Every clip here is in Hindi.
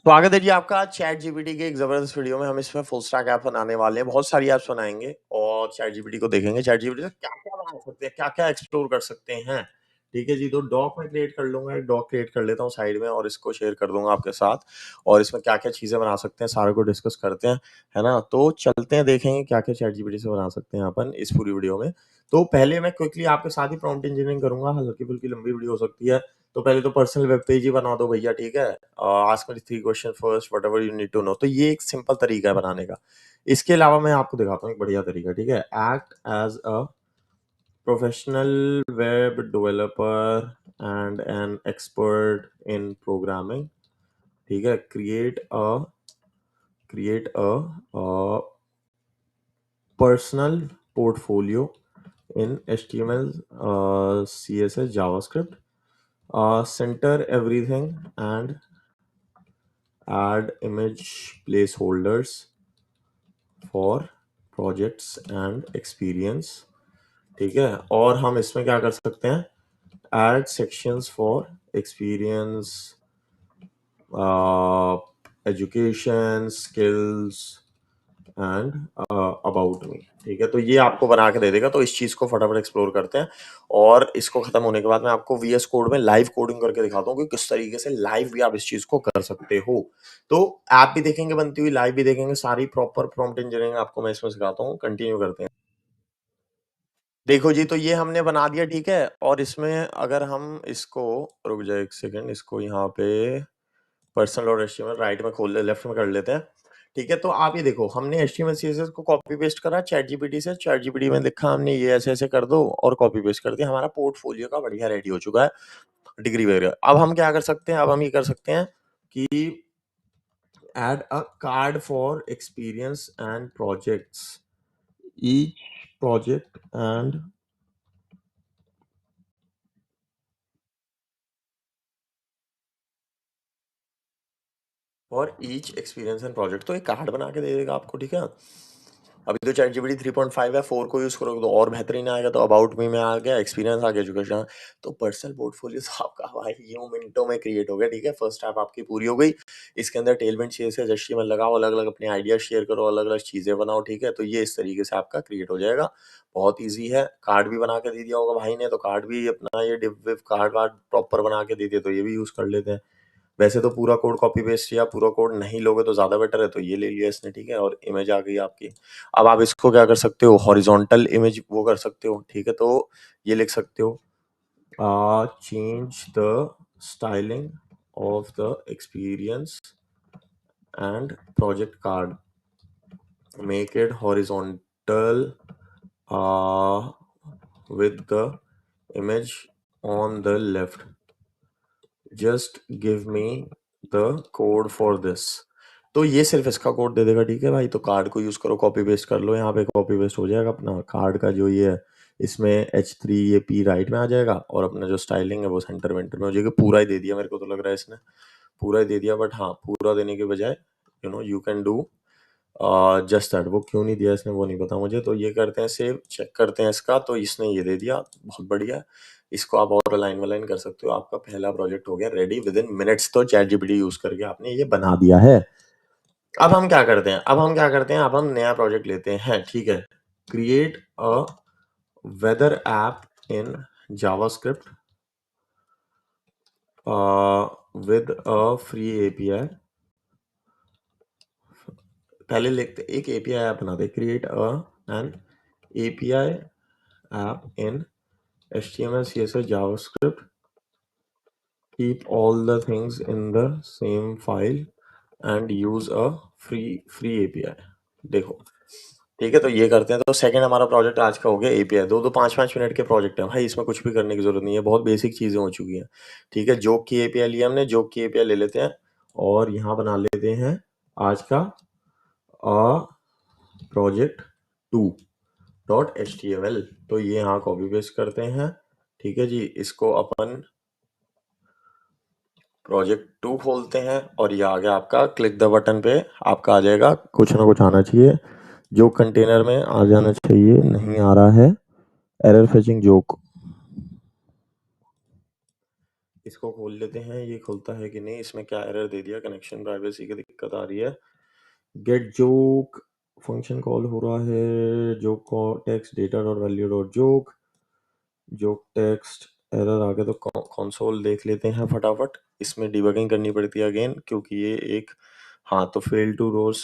स्वागत है जी आपका चैट जीपीटी के एक जबरदस्त वीडियो में। हम इसमें फुल स्टैक ऐप बनाने वाले हैं। बहुत सारी ऐप्स बनाएंगे और चैट जीपीटी को देखेंगे चैट जीपीटी से क्या क्या बना सकते हैं, क्या क्या एक्सप्लोर कर सकते हैं। ठीक है जी, तो डॉक में क्रिएट कर लूंगा, एक डॉक क्रिएट कर लेता हूँ साइड में और इसको शेयर कर दूंगा आपके साथ। और इसमें क्या क्या चीजें बना सकते हैं सारे को डिस्कस करते हैं, है ना। तो चलते हैं, देखेंगे क्या क्या चैट जीपीटी से बना सकते हैं अपन इस पूरी वीडियो में। तो पहले मैं क्विकली आपके साथ ही प्रॉम्प्ट इंजीनियरिंग करूंगा, हल्की फुल्की लंबी वीडियो हो सकती है। तो पहले तो पर्सनल वेब पेज ही बना दो भैया, ठीक है। Ask me 3 question first whatever you need to know. तो ये एक सिंपल तरीका है बनाने का। इसके अलावा मैं आपको दिखाता हूँ एक बढ़िया तरीका, ठीक है। Act as a professional web developer and an expert in programming, ठीक है। Create a personal portfolio in HTML, CSS, JavaScript. Center everything and add image placeholders for projects and experience, ठीक है। और हम इसमें क्या कर सकते हैं, add sections for experience, education, skills and about me, ठीक है। तो ये आपको बना के दे देगा। तो इस चीज को फटाफट एक्सप्लोर करते हैं और इसको खत्म होने के बाद मैं आपको VS कोड में लाइव कोडिंग करके दिखाता हूँ कि किस तरीके से लाइव भी आप इस चीज को कर सकते हो। तो ऐप भी देखेंगे बनती हुई, लाइव भी देखेंगे, सारी प्रॉपर प्रॉम्प्ट इंजीनियरिंग आपको मैं इसमें सिखाता हूँ। कंटिन्यू करते हैं। देखो जी, तो ये हमने बना दिया, ठीक है। और इसमें अगर हम इसको, रुक जाए एक सेकेंड, इसको यहाँ पे पर्सनल और HTML राइट में खोल ले, लेफ्ट में कर लेते हैं, ठीक है। तो आप ये देखो, हमने HTML CSS को कॉपी पेस्ट करा चैट जीपीटी से। चैट जीपीटी में लिखा हमने ये ऐसे ऐसे कर दो और कॉपी पेस्ट कर दिया, हमारा पोर्टफोलियो का बढ़िया रेडी हो चुका है, डिग्री वगैरह। अब हम क्या कर सकते हैं, अब हम ये कर सकते हैं कि add a card for experience and projects, each project and और ईच एक्सपीरियंस एंड प्रोजेक्ट। तो एक कार्ड बना के दे देगा आपको, ठीक है। अभी तो चैट जीपीटी 3.5 है, 4 को यूज करोगे तो और बेहतरीन आएगा। तो अबाउट मी में आ गया, एक्सपीरियंस आ गया, एजुकेशन। तो पर्सनल पोर्टफोलियो तो आपका भाई यूं मिनटों में क्रिएट हो गया, ठीक है। फर्स्ट ऐप आपकी पूरी हो गई। इसके अंदर टेलमेंट CSS HTML लगाओ, अलग अलग अपने आइडिया शेयर करो, अलग अलग चीजें बनाओ, ठीक है। तो ये इस तरीके से आपका क्रिएट हो जाएगा। बहुत ईजी है। कार्ड भी बना के दे दिया होगा भाई ने, तो कार्ड भी अपना ये डिव विव कार्ड वार्ड प्रॉपर बना के दे दिए, तो ये भी यूज कर लेते हैं। वैसे तो पूरा कोड कॉपी पेस्ट, या पूरा कोड नहीं लोगे तो ज्यादा बेटर है, तो ये ले लिया इसने, ठीक है। और इमेज आ गई आपकी। अब आप इसको क्या कर सकते हो, हॉरिजॉन्टल इमेज वो कर सकते हो, ठीक है। तो ये लिख सकते हो, change the styling of the experience and project card, make it horizontal with the image on the left, just give me the code for this। तो ये सिर्फ इसका कोड दे देगा, ठीक है भाई। तो कार्ड को यूज करो, कॉपी पेस्ट कर लो, यहाँ पे कॉपी पेस्ट हो जाएगा अपना कार्ड का जो ये है। इसमें H3 ये P राइट में आ जाएगा और अपना जो स्टाइलिंग है वो सेंटर वेंटर में हो जाएगा। पूरा ही दे दिया, मेरे को तो लग रहा है इसने पूरा ही दे दिया। बट हाँ, पूरा देने के बजाय you can do just that. वो क्यों नहीं दिया इसने वो नहीं पता मुझे। तो ये करते हैं सेव, चेक करते हैं इसका। तो इसने ये दे दिया, बहुत बढ़िया। इसको आप और अलाइन वलाइन कर सकते हो। आपका पहला प्रोजेक्ट हो गया रेडी विद इन मिनट्स। तो चैट जीपीटी यूज करके आपने ये बना दिया है। अब हम क्या करते हैं, अब हम नया प्रोजेक्ट लेते हैं, ठीक है। Create a weather app in JavaScript with a free API। पहले लिखते एक API ऐप बनाते, create an API app in HTML, CSS, JavaScript. Keep all the things in the same file and use a free API। देखो, ठीक है। तो ये करते हैं। तो सेकंड हमारा प्रोजेक्ट आज का हो गया API। दो 5-5 मिनट के प्रोजेक्ट है भाई, इसमें कुछ भी करने की जरूरत नहीं है, बहुत बेसिक चीजें हो चुकी हैं, ठीक है। जोक की API लिया हमने, जोक की API ले लेते हैं और यहाँ बना लेते हैं आज का प्रोजेक्ट 2.html। तो ये यहाँ कॉपी पेस्ट करते हैं, ठीक है जी। इसको अपन प्रोजेक्ट 2 खोलते हैं और ये आ गया आपका। क्लिक द बटन पे आपका आ जाएगा, कुछ ना कुछ आना चाहिए जो कंटेनर में आ जाना चाहिए, नहीं आ रहा है। एरर फेचिंग जोक, इसको खोल लेते हैं, ये खुलता है कि नहीं, इसमें क्या एरर दे दिया, कनेक्शन प्राइवेसी की दिक्कत आ रही है। गेट जोक फंक्शन कॉल हो रहा है, joke text data dot value dot joke, joke text error आ गया, तो कंसोल देख लेते हैं फटाफट। इसमें डिबगिंग करनी पड़ती है अगेन, क्योंकि ये एक, हाँ तो फेल टू रोज,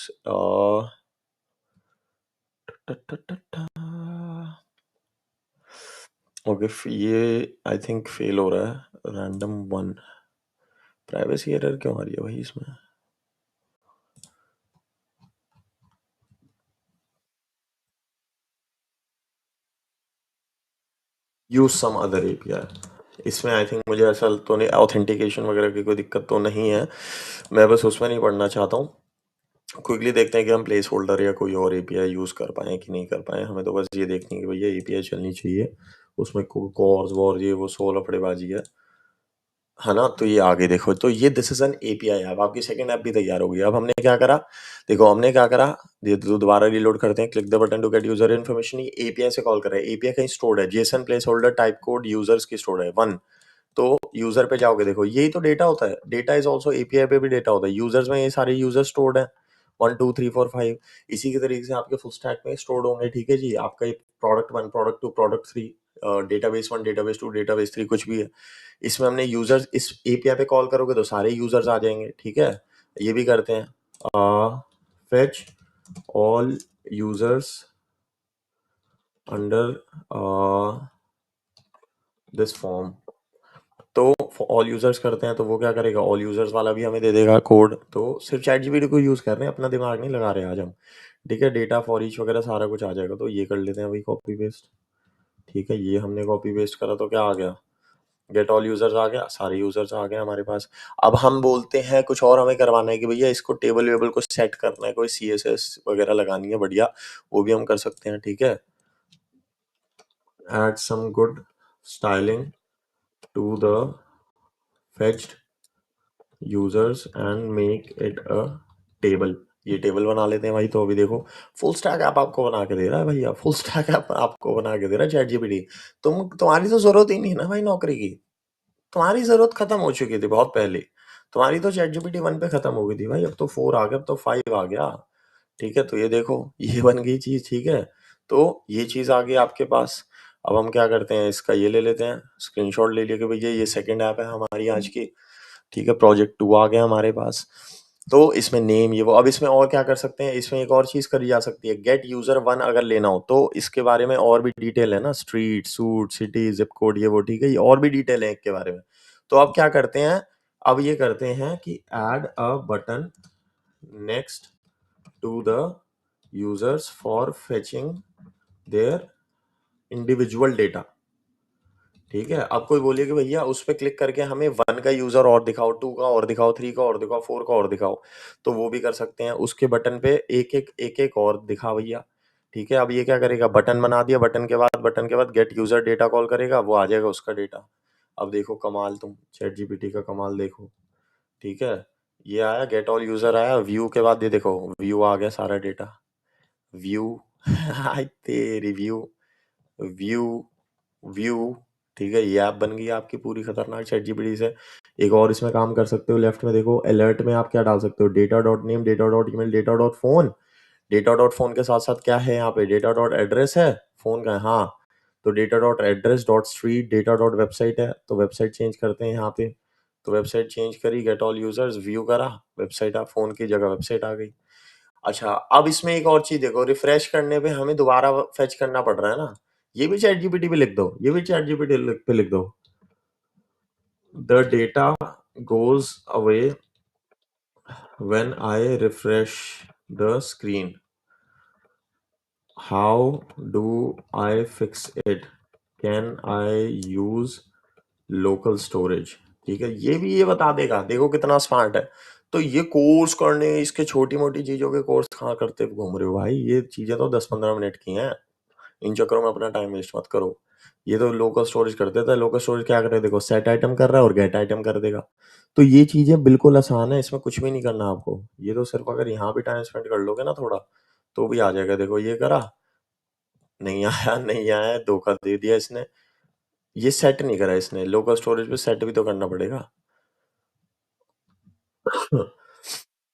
ओके ये आई थिंक फेल हो रहा है, रैंडम वन। प्राइवेसी एरर क्यों आ रही है भाई इसमें? Use some other API. इसमें आई थिंक मुझे ऐसा तो नहीं, ऑथेंटिकेशन वगैरह की कोई दिक्कत तो नहीं है, मैं बस उसमें नहीं पढ़ना चाहता हूँ। क्विकली देखते हैं कि हम प्लेस होल्डर या कोई और एपीआई यूज़ कर पाए कि नहीं कर पाए। हमें तो बस ये देखनी है कि भैया एपीआई चलनी चाहिए, उसमें कॉर्स वॉर ये वो 16 फटेबाजी है ना। तो ये आगे देखो, तो ये this is an API app, आपकी सेकंड ऐप भी तैयार हो गई। अब हमने क्या करा, देखो हमने क्या करा, ये तो दोबारा रीलोड करते हैं, click the button to get user information. ये एपीआई से कॉल कर रहा है, एपीआई कहीं स्टोर्ड है, JSON placeholder type code users की स्टोर्ड है 1। तो यूजर पे जाओगे, देखो यही तो डेटा होता है, डेटा इज ऑल्सो एपीआई पे भी डेटा होता है, यूजर्स में ये सारे यूजर स्टोर्ड है 1 2 3 4 5। इसी के तरीके से आपके फुल स्टैक में स्टोर्ड होंगे, ठीक है जी। आपका product 1 product 2 product 3, database 1 database 2 database 3 कुछ भी है, इसमें हमने यूजर्स, इस एपीआई पे कॉल करोगे तो सारे यूजर्स आ जाएंगे, ठीक है। ये भी करते हैं, fetch all users under this form. तो ऑल यूजर्स करते हैं, तो वो क्या करेगा, ऑल यूजर्स वाला भी हमें दे देगा कोड। तो सिर्फ चैट जीपीटी को यूज कर रहे हैं, अपना दिमाग नहीं लगा रहे आज हम, ठीक है। डेटा फॉर ईच वगैरह सारा कुछ आ जाएगा, तो ये कर लेते हैं भाई कॉपी पेस्ट, ठीक है। ये हमने कॉपी पेस्ट करा तो क्या आ गया, गेट ऑल यूजर्स आ गया, सारे यूजर्स आ गए हमारे पास। अब हम बोलते हैं कुछ और हमें करवाना है कि भैया इसको टेबल वेबल को सेट करना है, कोई सीएसएस वगैरह लगानी है बढ़िया, वो भी हम कर सकते हैं, ठीक है। Add some good styling to the fetched users and make it a table. ये टेबल बना लेते हैं भाई। तो अभी देखो, फुल स्टैक ऐप आपको बना के दे रहा है भैया, फुल स्टैक ऐप आपको बना के दे रहा है चैट जीपीटी। तुम्हारी तो जरूरत ही नहीं है ना भाई नौकरी की, तुम्हारी जरूरत खत्म हो चुकी थी बहुत पहले। तुम्हारी तो चैट जीपीटी 1 पे खत्म हो गई थी भाई, अब तो 4 आ गया, अब तो 5 आ गया, ठीक है। तो ये देखो, ये बन गई चीज, ठीक है। तो ये चीज आ गई आपके पास। अब हम क्या करते हैं, इसका ये ले लेते हैं, स्क्रीनशॉट ले लिया कि भैया ये सेकंड ऐप है हमारी आज की, ठीक है। प्रोजेक्ट 2 आ गया हमारे पास। तो इसमें नेम ये वो, अब इसमें और क्या कर सकते हैं, इसमें एक और चीज करी जा सकती है, गेट यूजर 1 अगर लेना हो तो इसके बारे में और भी डिटेल है ना, street suit city zip code ये वो, ठीक है। ये और भी डिटेल है के बारे में। तो अब क्या करते हैं, अब ये करते हैं कि add a button next to the users for fetching their individual data, ठीक है। अब कोई बोलिए कि भैया उस पर क्लिक करके हमें 1 का यूजर और दिखाओ, 2 का और दिखाओ, 3 का और दिखाओ, 4 का और दिखाओ, तो वो भी कर सकते हैं। उसके बटन पे एक एक और दिखा भैया, ठीक है। अब ये क्या करेगा, बटन बना दिया, बटन के बाद गेट यूजर डेटा कॉल करेगा, वो आ जाएगा उसका डेटा। अब देखो कमाल, तुम चैट जीपीटी का कमाल देखो, ठीक है। ये आया, गेट ऑल यूजर आया, व्यू के बाद ये देखो, व्यू आ गया सारा डेटा, व्यू हाय तेरी व्यू, व्यू व्यू, ठीक है। ये ऐप बन गई आपकी पूरी खतरनाक चैट जीपीटी से। एक और इसमें काम कर सकते हो, लेफ्ट में देखो अलर्ट में आप क्या डाल सकते हो, data dot name, data dot email, data dot phone. Data dot phone के साथ साथ क्या है यहाँ पे, डेटा डॉट एड्रेस है, फोन का है, हाँ। तो data dot address dot street, data dot website है, तो वेबसाइट चेंज करते हैं यहाँ पे। तो वेबसाइट चेंज करी, गेट ऑल यूजर्स, व्यू करा, वेबसाइट आ, फोन की जगह वेबसाइट आ गई। अच्छा, अब इसमें एक और चीज देखो, रिफ्रेश करने पे हमें दोबारा फेच करना पड़ रहा है ना, ये भी चैट जीपीटी पे लिख दो, ये भी चैट जीपीटी पे लिख दो, the data goes away when I refresh the screen, how do I fix it, can I use local storage, ठीक है। ये भी ये बता देगा, देखो कितना स्मार्ट है। तो ये कोर्स करने, इसके छोटी मोटी चीजों के कोर्स कहाँ करते घूम रहे हो भाई, ये चीजें तो 10 15 मिनट की हैं, इन चक्करों में अपना टाइम वेस्ट मत करो। ये तो लोकल स्टोरेज कर देता है, लोकल स्टोरेज क्या करे, देखो सेट आइटम कर रहा है और गेट आइटम कर देगा। तो ये चीजें बिल्कुल आसान है, इसमें कुछ भी नहीं करना आपको, ये तो सिर्फ अगर यहाँ भी टाइम स्पेंड कर लोगे ना थोड़ा, तो भी आ जाएगा। देखो ये करा, नहीं आया, नहीं आया, धोखा दे दिया इसने। ये सेट नहीं करा इसने, लोकल स्टोरेज पे सेट भी तो करना पड़ेगा।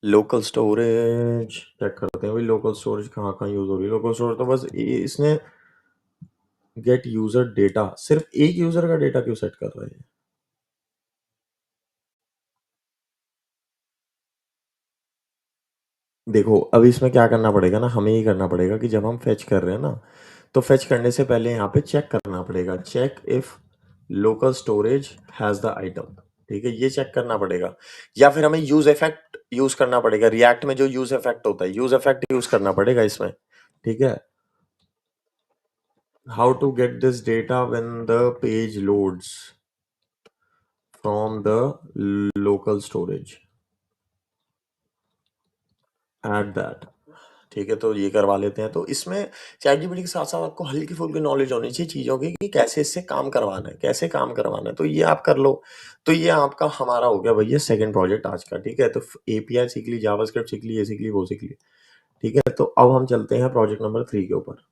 लोकल स्टोरेज चेक करते हैं भाई, लोकल स्टोरेज कहाँ कहाँ यूज हो रही है। लोकल स्टोरेज तो बस इसने गेट यूजर डेटा, सिर्फ एक यूजर का डेटा क्यों सेट कर रहा है? देखो अब इसमें क्या करना पड़ेगा ना, हमें ये करना पड़ेगा कि जब हम फेच कर रहे हैं ना, तो फेच करने से पहले यहाँ पे चेक करना पड़ेगा, check if local storage has the item. ठीक है, ये चेक करना पड़ेगा। या फिर हमें यूज इफेक्ट यूज करना पड़ेगा, रिएक्ट में जो यूज इफेक्ट होता है, यूज इफेक्ट यूज करना पड़ेगा इसमें। ठीक है, how to get this data when the page loads from the local storage at that. ठीक है, तो ये करवा लेते हैं। तो इसमें चैट जीपीटी के साथ साथ आपको हल्की फुल्की नॉलेज होनी चाहिए चीज़ों की कि कैसे इससे काम करवाना है, कैसे काम करवाना है, तो ये आप कर लो। तो ये आपका हमारा हो गया भैया सेकंड प्रोजेक्ट आज का। ठीक है, तो एपीआई सीख ली, जावास्क्रिप्ट सीख ली, ये सीख ली, वो सीख ली। ठीक है, तो अब हम चलते हैं प्रोजेक्ट नंबर 3 के ऊपर।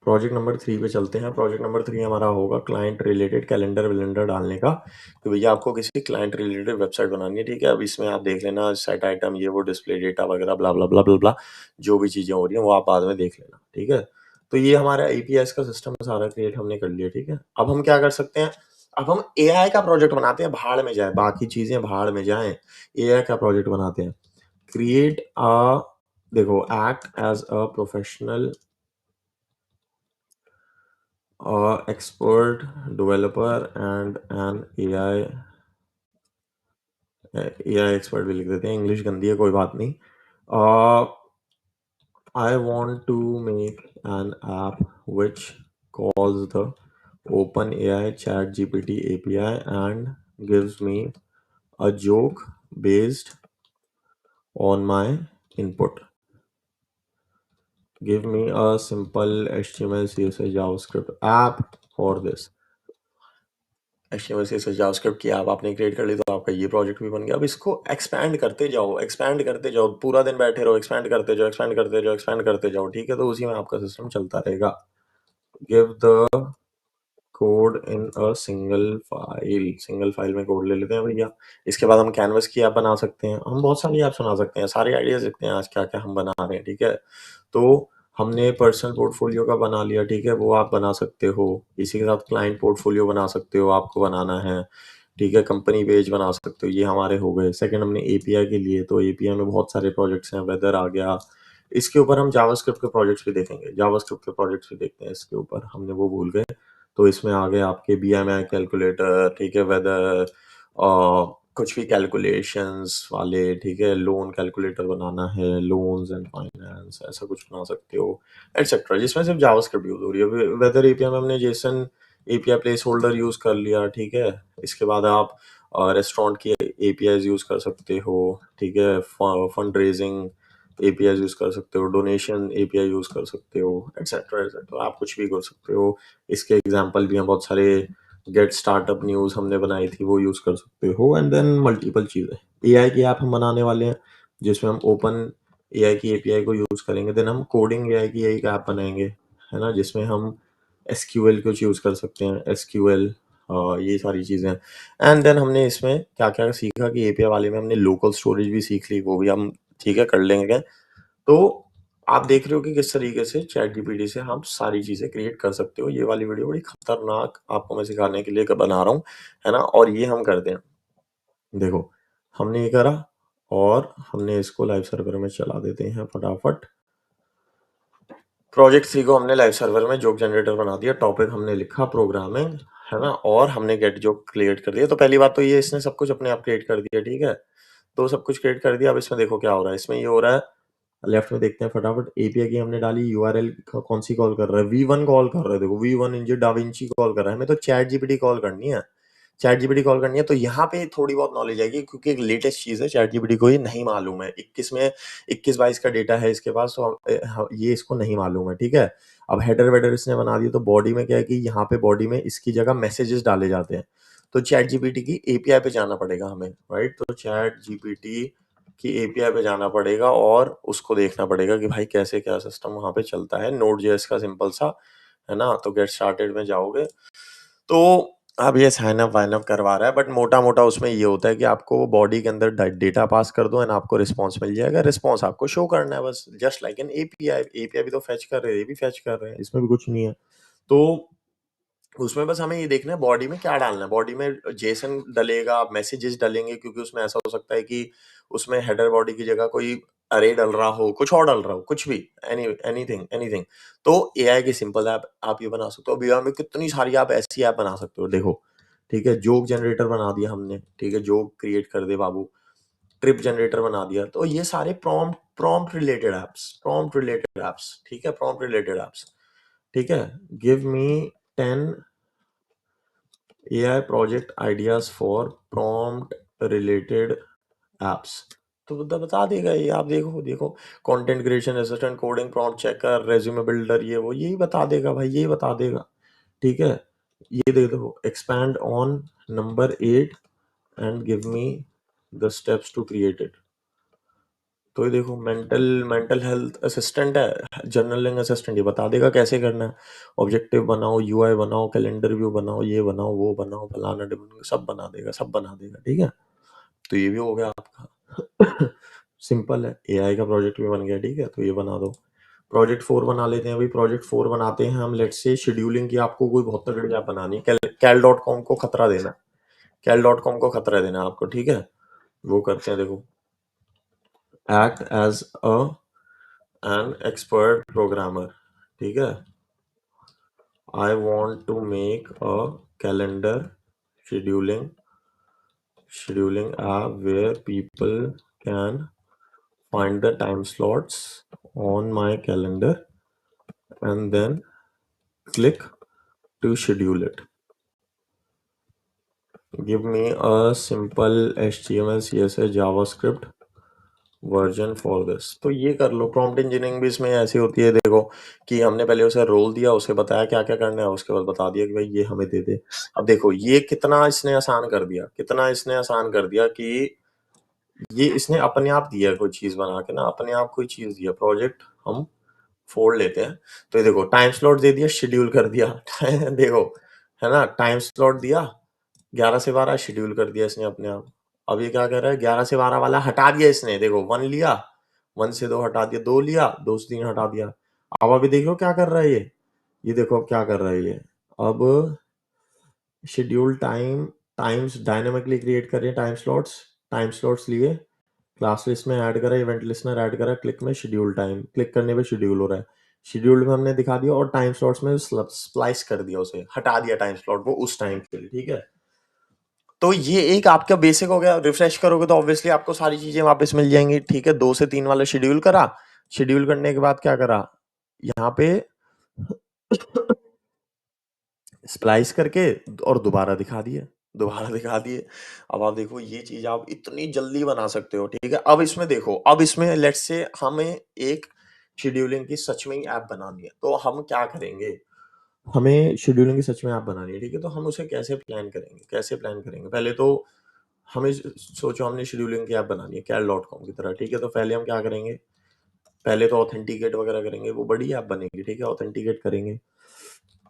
प्रोजेक्ट नंबर 3 पे चलते हैं। प्रोजेक्ट नंबर 3 हमारा होगा क्लाइंट रिलेटेड कैलेंडर वैलेंडर डालने का। तो भैया आपको किसी क्लाइंट रिलेटेड वेबसाइट बनानी है। ठीक है, अब इसमें आप देख लेना सेट आइटम, ये वो डिस्प्ले डेटा वगैरह ब्ला ब्ला ब्ला ब्ला ब्ला, जो भी चीज़ें हो रही हैं वो आप बाद में देख लेना। ठीक है, तो ये हमारा एपीएस का सिस्टम सारा क्रिएट हमने कर लिया। ठीक है, अब हम क्या कर सकते हैं, अब हम एआई का प्रोजेक्ट बनाते हैं, भाड़ में जाए बाकी चीज़ें, भाड़ में जाएं, एआई का प्रोजेक्ट बनाते हैं। क्रिएट अ, देखो act as a professional expert developer and an AI expert भी लिख देते हैं, इंग्लिश गंदी है कोई बात नहीं। I want to make an app which calls the OpenAI ChatGPT API and gives me a joke based on my input. Give me a simple HTML CSS JavaScript app for this. HTML CSS JavaScript की ऐप आपने क्रिएट कर ली, तो आपका ये प्रोजेक्ट भी बन गया। अब इसको एक्सपैंड करते जाओ, एक्सपैंड करते जाओ, पूरा दिन बैठे रहो, एक्सपैंड करते जाओ, एक्सपैंड करते जाओ, एक्सपैंड करते जाओ। ठीक है, तो उसी में आपका सिस्टम चलता रहेगा। Give the code in a single file में कोड ले लेते हैं भैया। इसके बाद हम कैनवस की ऐप बना सकते हैं, हम बहुत सारी ऐप्स बना सकते हैं, सारे आइडियाज देखते हैं आज क्या क्या हम बना रहे हैं। ठीक है, तो हमने पर्सनल पोर्टफोलियो का बना लिया। ठीक है, वो आप बना सकते हो, इसी के साथ क्लाइंट पोर्टफोलियो बना सकते हो, आपको बनाना है। ठीक है, कंपनी पेज बना सकते हो, ये हमारे हो गए। सेकंड हमने एपीआई के लिए, तो एपीआई में बहुत सारे प्रोजेक्ट्स हैं, वेदर आ गया। इसके ऊपर हम जावास्क्रिप्ट के प्रोजेक्ट्स भी देखेंगे, जावास्क्रिप्ट के प्रोजेक्ट्स भी देखते हैं इसके ऊपर, हमने वो भूल गए। तो इसमें आ गए आपके बीएमआई कैलकुलेटर। ठीक है, वेदर कुछ भी कैलकुलेशंस वाले। ठीक है, लोन कैलकुलेटर बनाना है, लोन्स एंड फाइनेंस, ऐसा कुछ बना सकते हो, एटसेट्रा, जिसमें सिर्फ जावास्क्रिप्ट यूज हो रही है। वेदर एपीआई में हमने Jason API place holder use कर लिया। ठीक है, इसके बाद आप रेस्टोरेंट की एपीआई यूज कर सकते हो। ठीक है, फंड रेजिंग एपीआई यूज कर सकते हो, डोनेशन एपीआई यूज कर सकते हो, एटसेट्रा एटसेट्रा, आप कुछ भी कर सकते हो। इसके एग्जांपल भी हैं बहुत सारे, गेट स्टार्टअप न्यूज़ हमने बनाई थी, वो यूज़ कर सकते हो। एंड देन मल्टीपल चीज़ें, एआई की ऐप हम बनाने वाले हैं जिसमें हम ओपन एआई की एपीआई को यूज़ करेंगे। देन हम कोडिंग एआई की एक ऐप बनाएंगे, है ना, जिसमें हम एसक्यूएल कुछ यूज़ कर सकते हैं, एसक्यूएल, ये सारी चीज़ें। एंड देन हमने इसमें क्या क्या सीखा कि एपीआई वाले में हमने लोकल स्टोरेज भी सीख ली, वो भी हम ठीक है कर लेंगे। तो आप देख रहे हो कि किस तरीके से चैट जीपीटी से हम सारी चीज़ें क्रिएट कर सकते हो। ये वाली वीडियो बड़ी खतरनाक आपको मैं सिखाने के लिए बना रहा हूँ, है ना, और ये हम करते हैं। देखो, हमने ये करा और हमने इसको लाइव सर्वर में चला देते हैं फटाफट। प्रोजेक्ट 3 को हमने लाइव सर्वर में जोक जनरेटर बना दिया, टॉपिक हमने लिखा प्रोग्रामिंग, है ना, और हमने गेट जोक क्रिएट कर दिया। तो पहली बात तो ये इसने सब कुछ अपने आप क्रिएट कर दिया। ठीक है, तो सब कुछ क्रिएट कर दिया। अब इसमें देखो क्या हो रहा है, इसमें ये हो रहा है, लेफ्ट में देखते हैं फटाफट। एपीआई की हमने डाली, यूआरएल कौन सी कॉल कर रहा है, V1 कॉल कर रहा है। देखो V1 इंजन डाविंची कॉल कर रहा है, हमें तो चैट जीपीटी कॉल करनी है, चैट जीपीटी कॉल करनी है। तो यहाँ पे थोड़ी बहुत नॉलेज आएगी, क्योंकि एक लेटेस्ट चीज है, चैट जीपीटी को ये नहीं मालूम है। 21 का डेटा है इसके पास, तो ये इसको नहीं मालूम है। ठीक है, अब हेडर वेडर इसने बना दिया, तो बॉडी में क्या है कि यहाँ पे बॉडी में इसकी जगह मैसेजेस डाले जाते हैं। तो चैट जीपीटी की एपीआई पे जाना पड़ेगा हमें, राइट। तो चैट जीपीटी की एपीआई पे जाना पड़ेगा और उसको देखना पड़ेगा कि भाई कैसे क्या सिस्टम वहाँ पे चलता है। नोड जेएस का सिंपल सा, है ना? तो गेट स्टार्टेड में जाओगे तो अब ये साइन अप वाइन अप करवा रहा है, बट मोटा मोटा उसमें ये होता है कि आपको बॉडी के अंदर डेटा पास कर दो एंड आपको रिस्पॉन्स मिल जाएगा। रिस्पॉन्स आपको शो करना है बस, just like an API. API भी तो फेच कर रहे हैं, ये भी फेच कर रहे हैं, इसमें भी कुछ नहीं है। तो उसमें बस हमें ये देखना है बॉडी में क्या डालना है। बॉडी में जेसन डलेगा, मैसेजेस डलेंगे, क्योंकि उसमें ऐसा हो सकता है कि उसमें हेडर बॉडी की जगह कोई अरे डल रहा हो, कुछ और डल रहा हो, कुछ भी, एनीथिंग एनीथिंग। तो एआई की सिंपल ऐप आप ये बना सकते हो। अभी में कितनी सारी आप ऐसी ऐप बना सकते हो, देखो। ठीक है, जोक जनरेटर बना दिया हमने, ठीक है, जोक क्रिएट कर दे बाबू। ट्रिप जनरेटर बना दिया। तो ये सारे प्रॉम्प्ट रिलेटेड एप्स, ठीक है, प्रॉम्प्ट रिलेटेड एप्स। ठीक है, give me 10 AI project ideas for prompt related apps। तो बता देगा ये, आप देखो देखो, content creation assistant, coding prompt checker, resume builder, ये वो यही बता देगा भाई, यही बता देगा। ठीक है, ये दे दो, expand on number 8 and give me the steps to create it. तो ये देखो, मेंटल हेल्थ असिस्टेंट है, जर्नलिंग असिस्टेंट, ये बता देगा कैसे करना है। ऑब्जेक्टिव बनाओ, यूआई बनाओ, कैलेंडर व्यू बनाओ, ये बनाओ, वो बनाओ, फलाना डिमोना, सब बना देगा, सब बना देगा। ठीक है, तो ये भी हो गया आपका। सिंपल है, एआई का प्रोजेक्ट भी बन गया। ठीक है, तो ये बना दो। प्रोजेक्ट 4 बना लेते हैं। अभी प्रोजेक्ट 4 बनाते हैं हम। लेट्स से शेड्यूलिंग की आपको कोई बहुत तगड़ी ऐप बनानी है। कैल.कॉम को खतरा देना, कैल.कॉम को खतरा देना आपको। ठीक है, वो करते हैं, देखो। Act as an expert programmer. ठीक है, I want to make a calendar scheduling app where people can find the time slots on my calendar and then click to schedule it. Give me a simple HTML CSS JavaScript version for this. तो ये कर लो। प्रॉम्प्ट इंजीनियरिंग भी इसमें ऐसी होती है, देखो, कि हमने पहले उसे रोल दिया, उसे बताया क्या क्या करना है, उसके बाद बता दिया कि भाई ये हमें दे दे। अब देखो ये कितना इसने आसान कर दिया, कितना इसने आसान कर दिया कि ये इसने अपने आप दिया कोई चीज बना के ना, अपने आप कोई चीज दिया। प्रोजेक्ट हम फोड़ लेते हैं। तो ये देखो, टाइम स्लॉट दे दिया, शेड्यूल कर दिया। देखो, है ना, टाइम स्लॉट दिया, 11 से 12 शेड्यूल कर दिया इसने अपने आप। अब ये क्या कर रहा है, 11 से 12 वाला हटा दिया इसने, देखो, 1 लिया, 1 से 2 हटा दिया, 2 लिया, 2 से 3 हटा दिया। अब अभी देखो क्या कर रहा है ये देखो अब क्या कर रहा है ये। अब शेड्यूल टाइम्स डायनामिकली क्रिएट कर रहे हैं, टाइम स्लॉट्स लिए, क्लास लिस्ट में ऐड करा, इवेंट लिस्टनर ऐड करा, क्लिक में शेड्यूल टाइम, क्लिक करने पे शेड्यूल हो रहा है। शेड्यूल में हमने दिखा दिया और टाइम स्लॉट्स में स्प्लाइस कर दिया, उसे हटा दिया टाइम स्लॉट वो उस टाइम के लिए। ठीक है, तो ये एक आपका बेसिक हो गया। रिफ्रेश करोगे तो ऑब्वियसली आपको सारी चीजें वापस मिल जाएंगी। ठीक है, 2 से 3 वाला शेड्यूल करा, शेड्यूल करने के बाद क्या करा, यहाँ पे स्प्लाइस करके और दोबारा दिखा दिए। अब आप देखो, ये चीज आप इतनी जल्दी बना सकते हो। ठीक है, अब इसमें देखो, अब इसमें लेट्स से हमें एक शेड्यूलिंग की सच में ही ऐप बनानी है, तो हम क्या करेंगे, हमें शेड्यूलिंग की सच में ऐप बनानी है। ठीक है, तो हम उसे कैसे प्लान करेंगे। पहले तो हमें सोचो, हमने शेड्यूलिंग की ऐप बनानी है कैल.कॉम की तरह। ठीक है, तो पहले हम क्या करेंगे, पहले तो ऑथेंटिकेट वगैरह करेंगे, वो बड़ी ऐप बनेगी। ठीक है, ऑथेंटिकेट करेंगे,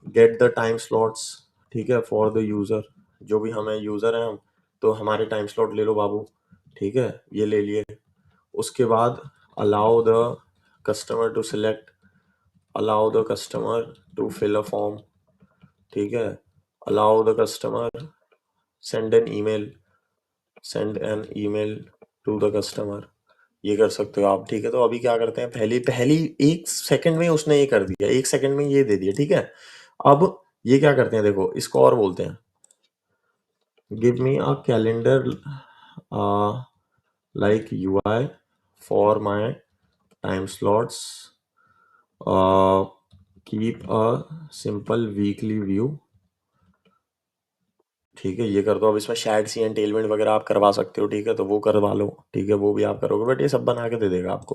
गेट द टाइम स्लॉट्स, ठीक है, फॉर द यूजर, जो भी हमें यूजर है हम, तो हमारे टाइम स्लॉट ले लो बाबू। ठीक है, ये ले लिए। उसके बाद allow the customer to select, allow the customer to fill a form. ठीक है, allow the customer, send an email to the customer, ये कर सकते हो आप। ठीक है, तो अभी क्या करते हैं, पहली पहली 1 सेकंड में उसने ये कर दिया, 1 सेकंड में ये दे दिया। ठीक है, अब ये क्या करते हैं, देखो, इसको और बोलते हैं, give me a calendar like UI for my time slots, keep a simple weekly view. ठीक है, ये कर दो। अब इसमें शैड सी एंटेलमेंट वगैरह आप करवा सकते हो। ठीक है, तो वो करवा लो। ठीक है, वो भी आप करोगे, बट ये सब बना के दे देगा आपको,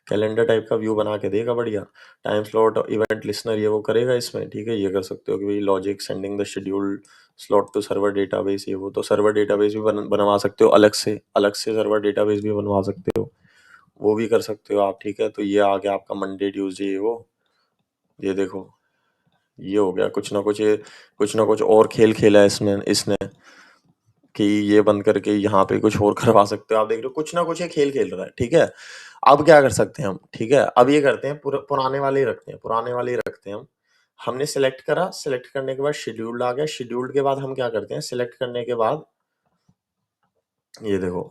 कैलेंडर टाइप का व्यू बना के देगा, बढ़िया। टाइम स्लॉट, इवेंट लिस्नर, ये वो करेगा इसमें। ठीक है, ये कर सकते हो कि भाई logic sending the schedule slot to server database, ये वो। तो सर्वर डेटाबेस भी बनवा सकते हो, अलग से सर्वर डेटाबेस भी बनवा सकते हो, वो भी कर सकते हो आप। ठीक है, तो ये आ गया आपका मंडे ट्यूसडे, ये वो, ये देखो, ये हो गया, कुछ ना कुछ और खेल खेला है इसने कि ये बंद करके यहाँ पे कुछ और करवा सकते हो। आप देख रहे हो कुछ ना कुछ ये खेल खेल रहा है, ठीक है। अब क्या कर सकते हैं हम, ठीक है, अब ये करते हैं पुराने वाले ही रखते हैं, पुराने वाले ही रखते हैं हम। हमने सेलेक्ट करा, सेलेक्ट करने के बाद शेड्यूल्ड आ गया, शेड्यूल्ड के बाद हम क्या करते हैं, सेलेक्ट करने के बाद ये देखो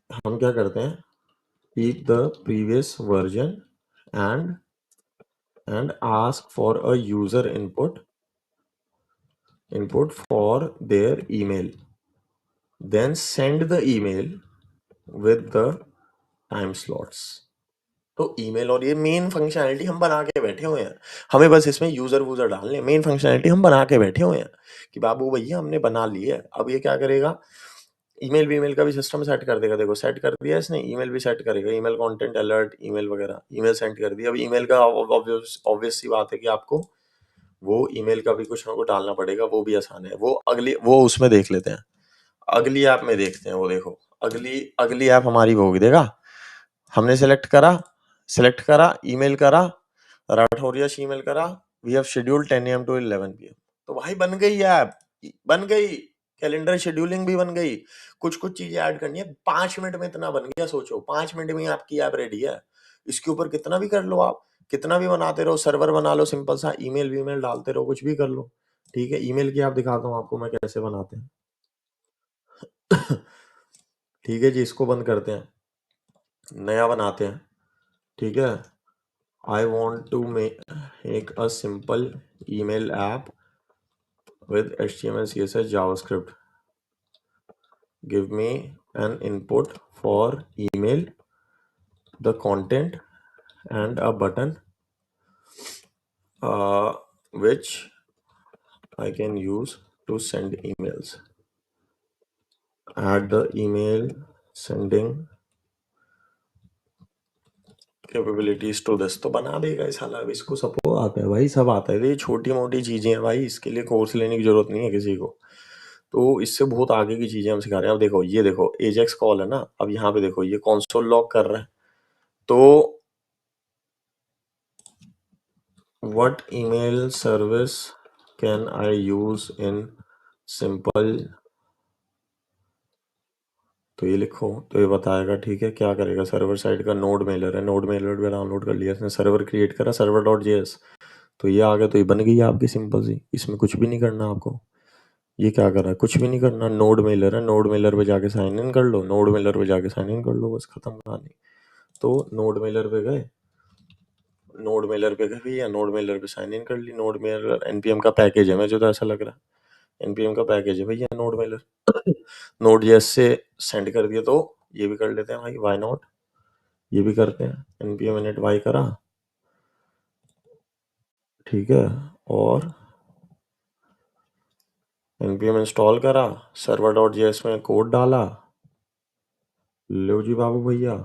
हम क्या करते हैं, keep the previous version and ask for a user input for their email, then send the email with the time slots। तो ईमेल और ये मेन फंक्शनैलिटी हम बना के बैठे हुए हैं, हमें बस इसमें यूजर वूजर डालने, मेन फंक्शनैलिटी हम बना के बैठे हुए हैं कि बाबू भैया हमने बना ली है। अब ये क्या करेगा, ईमेल वीमेल का भी सिस्टम सेट कर देगा। देखो सेट कर दिया इसने, ईमेल भी सेट करेगा, ईमेल कंटेंट अलर्ट ईमेल वगैरह, ईमेल सेंड कर दिया। अब ईमेल का ऑब्वियस सी बात है कि आपको वो ईमेल का भी कुछ ना कुछ डालना पड़ेगा, वो भी आसान है। वो उसमें देख लेते हैं, अगली ऐप में देखते हैं। वो देखो अगली ऐप हमारी वो होगी, देखा हमने सेलेक्ट करा ईमेल करा, राठौरियस ईमेल करा, we have scheduled 10 AM to 11 PM। तो भाई बन गई ऐप, बन गई, कैलेंडर शेड्यूलिंग भी बन गई। कुछ चीजें ऐड करनी है, 5 मिनट में इतना बन गया। सोचो 5 मिनट में आपकी ऐप रेडी है। इसके ऊपर कितना भी कर लो आप, कितना भी बनाते रहो, सर्वर बना लो सिंपल सा, ईमेल वीमेल डालते रहो, कुछ भी कर लो, ठीक है। ईमेल की आप दिखाता हूँ आपको मैं कैसे बनाते हैं। ठीक है जी, इसको बंद करते हैं, नया बनाते हैं, ठीक है। I want to make a simple email app with HTML, CSS, JavaScript. Give me an input for email, the content, and a button which I can use to send emails. Add the email sending capabilities to this. तो बना देगा साला, अब इसको सब आता है भाई, सब आता है। ये छोटी मोटी चीजें हैं भाई, इसके लिए कोर्स लेने की जरूरत नहीं है किसी को। तो इससे बहुत आगे की चीजें हम सिखा रहे हैं। अब देखो ये देखो एजेक्स कॉल है ना, अब यहाँ पे देखो ये कंसोल लॉग कर रहा है। तो what email service can I use in simple, तो ये लिखो तो ये बताएगा, ठीक है। क्या करेगा, सर्वर साइड का नोड मेलर है, नोड मेलर भी डाउनलोड कर लिया इसने, सर्वर क्रिएट करा server.js, तो ये आ गया। तो ये बन गई आपकी सिंपल सी, इसमें कुछ भी नहीं करना आपको। ये क्या कर रहा है, कुछ भी नहीं करना, नोड मेलर है, नोड मेलर पे जाके साइन इन कर लो, नोड मेलर पे जाके साइन इन कर लो, बस खत्म कहानी। तो नोड मेलर पे गए, नोड मेलर पे गए भैया, नोड मेलर पे साइन इन कर ली। नोड मेलर एनपीएम का पैकेज है, मुझे तो ऐसा लग रहा है एनपीएम का पैकेज है भैया नोड मेलर। नोड जेएस से सेंड कर दिया, तो ये भी कर लेते हैं भाई, वाई नॉट, ये भी करते हैं। npm init y करा, ठीक है, और npm इंस्टॉल करा, server.js में कोड डाला, लो जी बाबू भैया,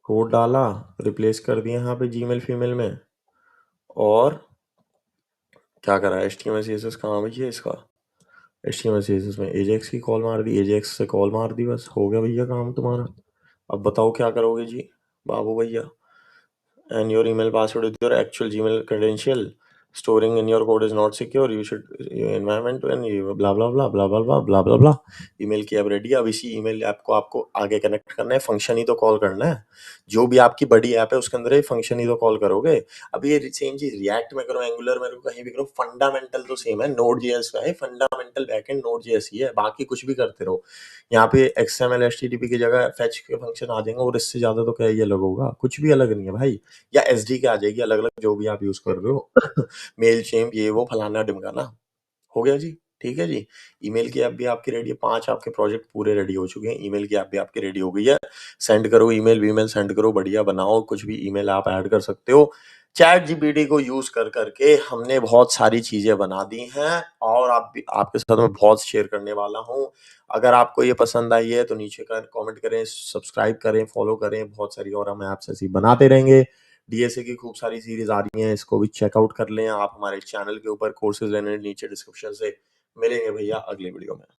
कोड डाला, रिप्लेस कर दिया यहाँ पे जीमेल फीमेल में, और क्या करा, HTML CSS कहाँ भैया इसका, HTML CSS में एजेक्स की कॉल मार दी, एजेक्स से कॉल मार दी, बस हो गया भैया काम तुम्हारा। अब बताओ क्या करोगे जी बाबू भैया। And your email password with your actual Gmail credential. Storing in your code is not secure. You should your environment and you blah blah blah blah blah blah blah blah blah. Email की ऐप रेडी है। अब इसी ईमेल ऐप को आपको आगे कनेक्ट करना है, फंक्शन ही तो कॉल करना है। जो भी आपकी बड़ी ऐप है उसके अंदर ये फंक्शन ही तो कॉल करोगे। अब ये सेम चीज रिएक्ट में करो, एंगुलर में करो, कहीं भी करो, फंडामेंटल तो सेम है। नोड जेएस का है फंडामेंटल, बैकएंड नोड जेएस ही है, बाकी कुछ भी करते रहो। यहाँ पे XML HTTP की जगह फेच के फंक्शन आ जाएंगे, और इससे ज्यादा तो क्या ही अलग होगा, कुछ भी अलग नहीं है भाई। या एसडी के आ जाएगी अलग अलग, जो भी आप यूज कर रहे हो। मेल चेम ये वो फलाना ढिमकाना, हो गया जी, ठीक है जी। ईमेल की ऐप भी आपकी रेडी है, 5 आपके प्रोजेक्ट पूरे रेडी हो चुके हैं, ईमेल की ऐप भी आपकी रेडी हो गई है। सेंड करो ईमेल वीमेल, सेंड करो, बढ़िया बनाओ, कुछ भी ईमेल आप ऐड कर सकते हो। चैट जीपीटी को यूज कर करके हमने बहुत सारी चीजें बना दी हैं, और आप भी, आपके साथ मैं बहुत शेयर करने वाला हूं। अगर आपको ये पसंद आई है तो नीचे का कमेंट करें, सब्सक्राइब करें, फॉलो करें, बहुत सारी और हम ऐप्स ऐसी बनाते रहेंगे। डीएसए की खूब सारी सीरीज आ रही हैं, इसको भी चेकआउट कर लें आप। हमारे चैनल के ऊपर कोर्सेज लेने नीचे डिस्क्रिप्शन से मिलेंगे भैया अगले वीडियो में।